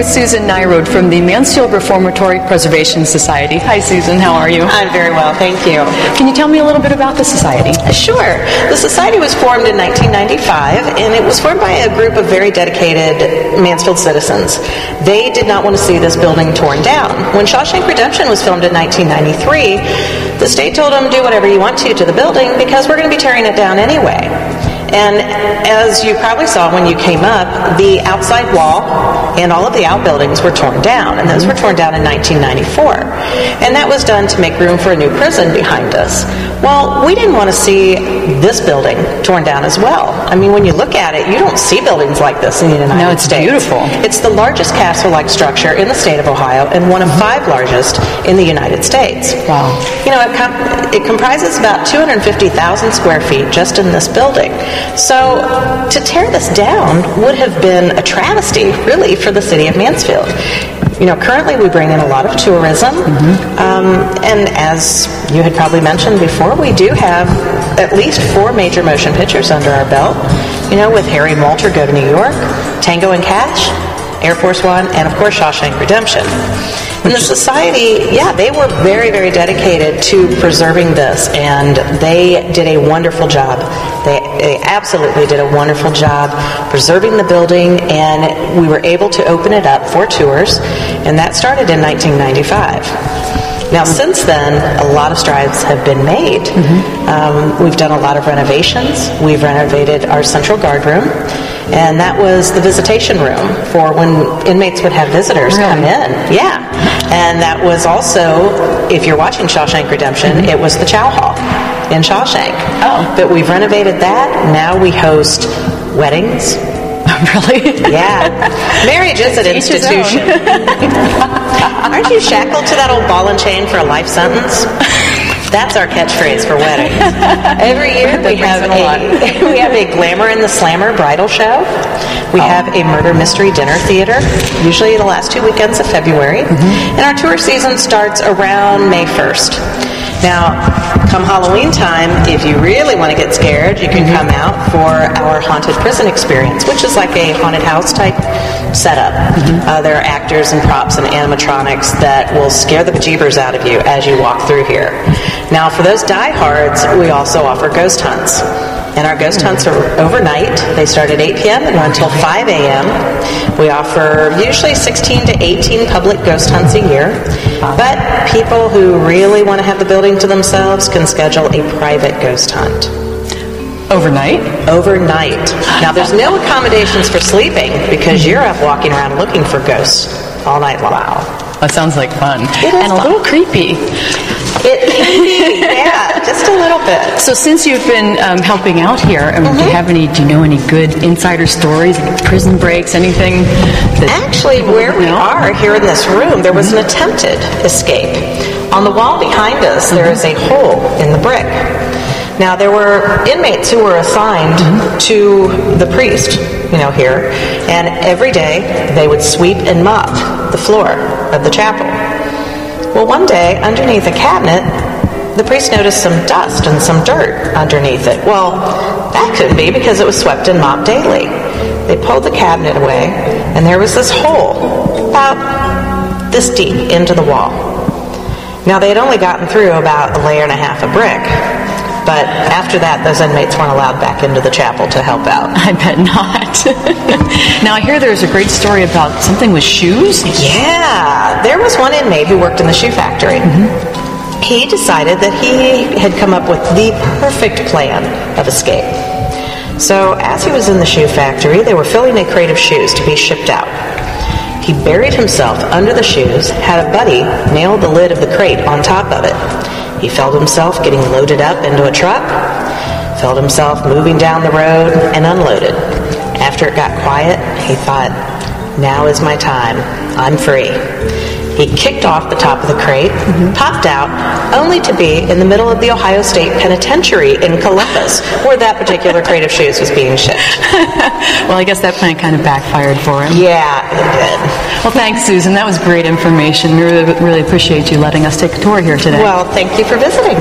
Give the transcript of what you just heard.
with Susan Nirode from the Mansfield Reformatory Preservation Society. Hi, Susan. How are you? I'm very well, thank you. Can you tell me a little bit about the society? Sure. The society was formed in 1995, and it was formed by a group of very dedicated Mansfield citizens. They did not want to see this building torn down. When Shawshank Redemption was filmed in 1993, the state told them, do whatever you want to the building because we're going to be tearing it down anyway. And as you probably saw when you came up, the outside wall and all of the outbuildings were torn down, and those were torn down in 1994. And that was done to make room for a new prison behind us. Well, we didn't want to see this building torn down as well. I mean, when you look at it, you don't see buildings like this in the United States. No, it's beautiful. It's the largest castle-like structure in the state of Ohio and one of 5 largest in the United States. Wow. You know, it comprises about 250,000 square feet just in this building. So to tear this down would have been a travesty, really, for the city of Mansfield. You know, currently we bring in a lot of tourism, and as you had probably mentioned before, we do have at least 4 major motion pictures under our belt, you know, with Harry Moulter, Go to New York, Tango and Cash, Air Force One, and of course Shawshank Redemption. And the society, they were very, very dedicated to preserving this, and they did a wonderful job. They absolutely did a wonderful job preserving the building, and we were able to open it up for tours, and that started in 1995. Now, since then, a lot of strides have been made. We've done a lot of renovations. We've renovated our central guard room, and that was the visitation room for when inmates would have visitors come in. Yeah. And that was also, if you're watching Shawshank Redemption, it was the chow hall in Shawshank. Oh. But we've renovated that. Now we host weddings. Really? Yeah. Marriage is an institution. Aren't you shackled to that old ball and chain for a life sentence? That's our catchphrase for weddings. Every year we have a Glamour and the Slammer bridal show. We have a murder mystery dinner theater, usually the last 2 weekends of February. And our tour season starts around May 1st. Now, come Halloween time, if you really want to get scared, you can come out for our haunted prison experience, which is like a haunted house type setup. There are actors and props and animatronics that will scare the bejeebers out of you as you walk through here. Now, for those diehards, we also offer ghost hunts. And our ghost hunts are overnight. They start at 8 p.m. and run until 5 a.m. We offer usually 16 to 18 public ghost hunts a year. But people who really want to have the building to themselves can schedule a private ghost hunt. Overnight? Overnight. Now, there's no accommodations for sleeping because you're up walking around looking for ghosts all night long. Wow. That sounds like fun. It is and a fun. little creepy. It can be, yeah, just a little bit. So since you've been helping out here, do you know any good insider stories, any prison breaks, anything? Actually, where we are here in this room, there was an attempted escape. On the wall behind us, there is a hole in the brick. Now, there were inmates who were assigned to the priest, here, and every day they would sweep and mop the floor of the chapel. Well, one day, underneath a cabinet, the priest noticed some dust and some dirt underneath it. Well, that couldn't be because it was swept and mopped daily. They pulled the cabinet away, and there was this hole about this deep into the wall. Now, they had only gotten through about a layer and a half of brick, but after that, those inmates weren't allowed back into the chapel to help out. I bet not. Now, I hear there's a great story about something with shoes. Yeah, there was one inmate who worked in the shoe factory. He decided that he had come up with the perfect plan of escape. So as he was in the shoe factory, they were filling a crate of shoes to be shipped out. He buried himself under the shoes, had a buddy nail the lid of the crate on top of it. He felt himself getting loaded up into a truck, felt himself moving down the road, and unloaded. After it got quiet, he thought, now is my time. I'm free. He kicked off the top of the crate, popped out, only to be in the middle of the Ohio State Penitentiary in Columbus, where that particular crate of shoes was being shipped. Well, I guess that plan kind of backfired for him. Yeah, it did. Well, thanks, Susan. That was great information. We really appreciate you letting us take a tour here today. Well, thank you for visiting.